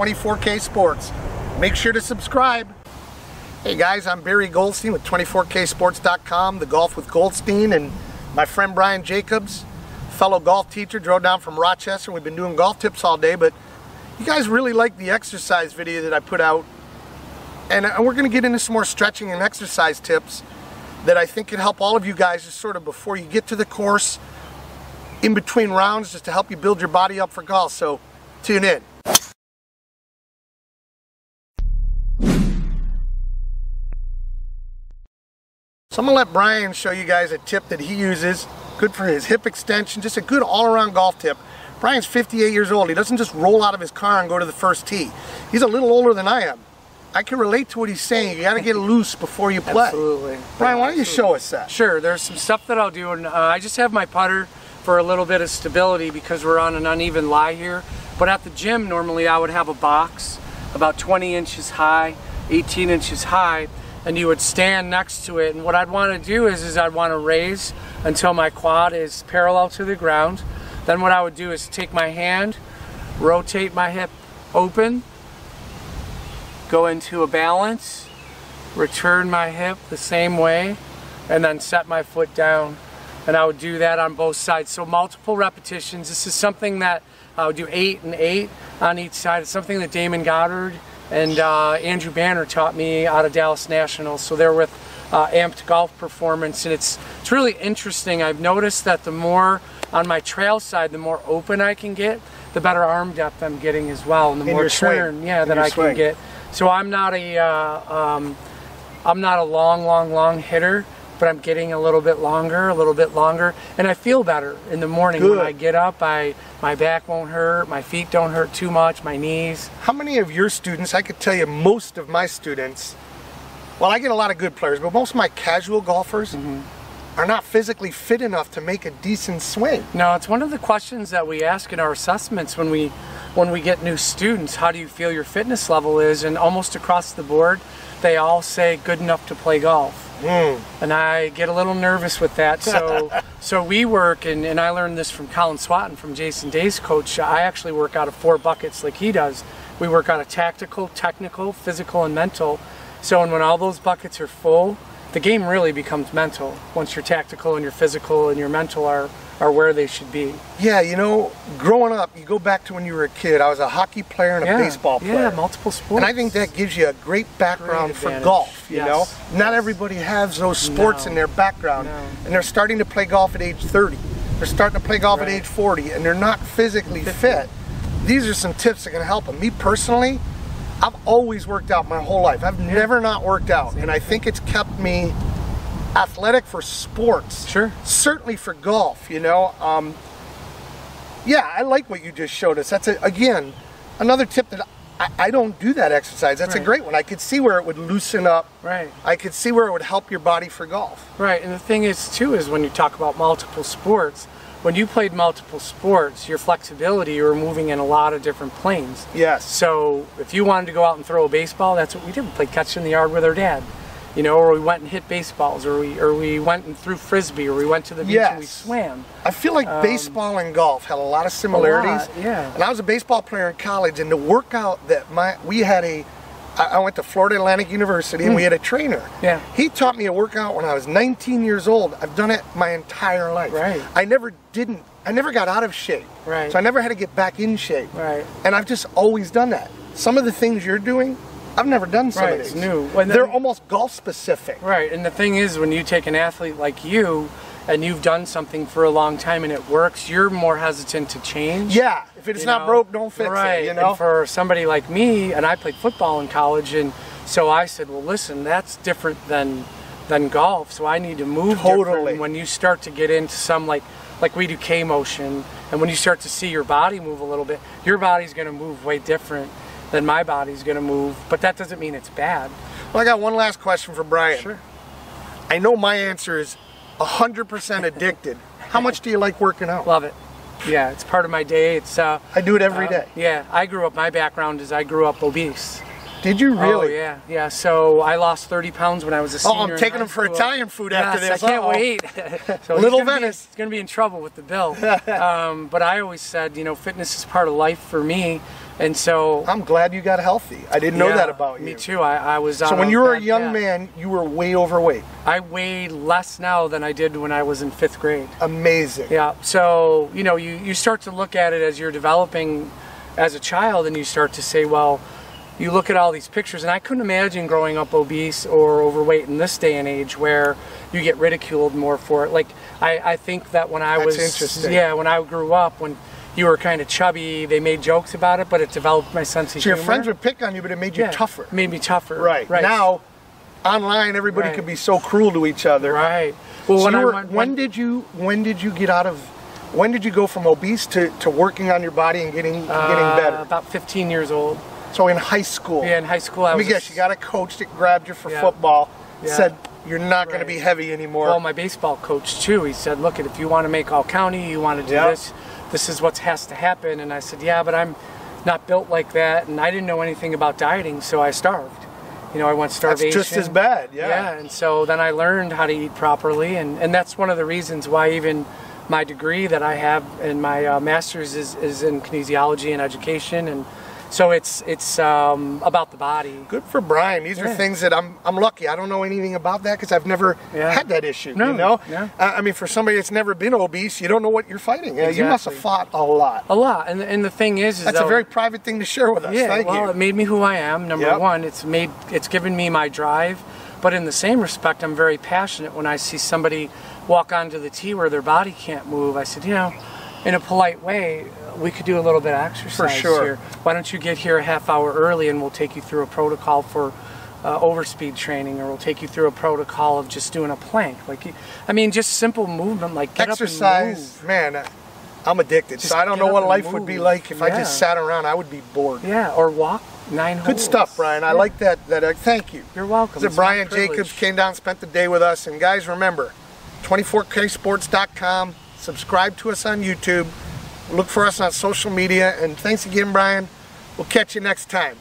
24K Sports. Make sure to subscribe. Hey guys, I'm Barry Goldstein with 24ksports.com, the Golf with Goldstein, and my friend Brian Jacobs, fellow golf teacher, drove down from Rochester. We've been doing golf tips all day, but you guys really like the exercise video that I put out, and we're going to get into some more stretching and exercise tips that I think can help all of you guys just sort of before you get to the course, in between rounds, just to help you build your body up for golf. So tune in. So I'm going to let Brian show you guys a tip that he uses, good for his hip extension, just a good all-around golf tip. Brian's 58 years old. He doesn't just roll out of his car and go to the first tee. He's a little older than I am. I can relate to what he's saying. You got to get loose before you play. Absolutely. Brian, why don't you show us that? Sure. There's some stuff that I'll do, and I just have my putter for a little bit of stability because we're on an uneven lie here. But at the gym, normally I would have a box about 20 inches high, 18 inches high, and you would stand next to it. And what I'd want to do is I'd want to raise until my quad is parallel to the ground. Then what I would do is take my hand, rotate my hip open, go into a balance, return my hip the same way, and then set my foot down. And I would do that on both sides. So multiple repetitions. This is something that I would do 8 and 8 on each side. It's something that Damon Goddard and Andrew Banner taught me out of Dallas Nationals. So they're with Amped Golf Performance, and it's really interesting. I've noticed that the more on my trail side, the more open I can get, the better arm depth I'm getting as well, and the more turn, that I can get. So I'm not a long hitter, but I'm getting a little bit longer, and I feel better in the morning. Good. When I get up, my back won't hurt, my feet don't hurt too much, my knees. How many of your students, I could tell you most of my students, well, I get a lot of good players, but most of my casual golfers are not physically fit enough to make a decent swing. No, it's one of the questions that we ask in our assessments when we get new students. How do you feel your fitness level is? And almost across the board, they all say good enough to play golf. And I get a little nervous with that. So we work, and I learned this from Colin Swatton, from Jason Day's coach. I actually work out of 4 buckets like he does. We work out of tactical, technical, physical, and mental. So when all those buckets are full, the game really becomes mental once your tactical and your physical and your mental are where they should be. Yeah, you know, growing up, you go back to when you were a kid. I was a hockey player and a baseball player. Yeah, multiple sports. And I think that gives you a great background for golf, you know? Not everybody has those sports in their background. And they're starting to play golf at age 30. They're starting to play golf at age 40, and they're not physically fit. These are some tips that can help them. Me personally, I've always worked out my whole life. I've never not worked out, and I think it's kept me athletic for sports. Sure. Certainly for golf, you know. Yeah, I like what you just showed us. That's, again, another tip that I don't do that exercise. That's a great one. I could see where it would loosen up. Right. I could see where it would help your body for golf. Right, and the thing is, too, is when you talk about multiple sports, when you played multiple sports, your flexibility, you were moving in a lot of different planes. Yes. So if you wanted to go out and throw a baseball, that's what we did. We played catch in the yard with our dad. You know, or we went and hit baseballs, or we went and threw frisbee, or we went to the beach and we swam. I feel like baseball and golf had a lot of similarities. And I was a baseball player in college, and the workout that I went to Florida Atlantic University, and we had a trainer. He taught me a workout when I was 19 years old. I've done it my entire life. I never got out of shape. So I never had to get back in shape. And I've just always done that. Some of the things you're doing, I've never done some of these. It's new. They're almost golf specific. And the thing is, when you take an athlete like you, and you've done something for a long time and it works, you're more hesitant to change. Yeah, if it's not broke, don't fix it, you know? And for somebody like me, and I played football in college, and so I said, well, listen, that's different than golf, so I need to move different. When you start to get into some, like we do K-motion, and when you start to see your body move a little bit, your body's going to move way different than my body's going to move, but that doesn't mean it's bad. Well, I got one last question for Brian. Sure. I know my answer is 100% addicted. How much do you like working out? Love it. Yeah, it's part of my day. It's I do it every day. Yeah, my background is I grew up obese. Did you really? Oh, yeah. So I lost 30 pounds when I was a senior. Oh, I'm taking them for Italian food after this. I can't wait. So Little Venice. He's going to be in trouble with the bill. But I always said, you know, fitness is part of life for me. And so I'm glad you got healthy. I didn't know that about you. Me too. I was on So when you were a young man, you were way overweight. I weigh less now than I did when I was in 5th grade. Amazing. Yeah. So, you know, you start to look at it as you're developing as a child, and you start to say, well, you look at all these pictures, and I couldn't imagine growing up obese or overweight in this day and age where you get ridiculed more for it. Like, I think that when I That's was, interesting. yeah, when I grew up, when you were kind of chubby, they made jokes about it, but it developed my sense of humor. So your friends would pick on you, but it made you tougher. It made me tougher. Right. Now, online, everybody could be so cruel to each other. Right. Well, so when did you get out of? When did you go from obese to working on your body and getting better? About 15 years old. So in high school. Yeah, in high school Let me guess, you got a coach that grabbed you for football, said you're not going to be heavy anymore. Well, my baseball coach too, he said, look, if you want to make all county, you want to do this is what has to happen. And I said, yeah, but I'm not built like that, and I didn't know anything about dieting, so I starved. You know, I went starvation. That's just as bad, Yeah, and so then I learned how to eat properly, and that's one of the reasons why even my degree that I have in my master's is in kinesiology and education, and so it's about the body. Good for Brian. These are things that I'm lucky. I don't know anything about that because I've never had that issue. No, you know, yeah. I mean, for somebody that's never been obese, you don't know what you're fighting. Exactly. You must have fought a lot. A lot, and the thing is that's a very private thing to share with us. Yeah, Thank you. It made me who I am. Number one, it's given me my drive. But in the same respect, I'm very passionate when I see somebody walk onto the tee where their body can't move. I said, you know, in a polite way, we could do a little bit of exercise here. Why don't you get here a half hour early, and we'll take you through a protocol for overspeed training, or we'll take you through a protocol of just doing a plank. Like, I mean, just simple movement, like get exercise, up and move. Man, I'm addicted, Just so I don't know what life would be like if I just sat around. I would be bored. Yeah, or walk 9 holes. Good stuff, Brian. I like that. Thank you. You're welcome. So Brian Jacobs came down, spent the day with us, and guys, remember, 24ksports.com. Subscribe to us on YouTube. Look for us on social media, and thanks again, Brian. We'll catch you next time.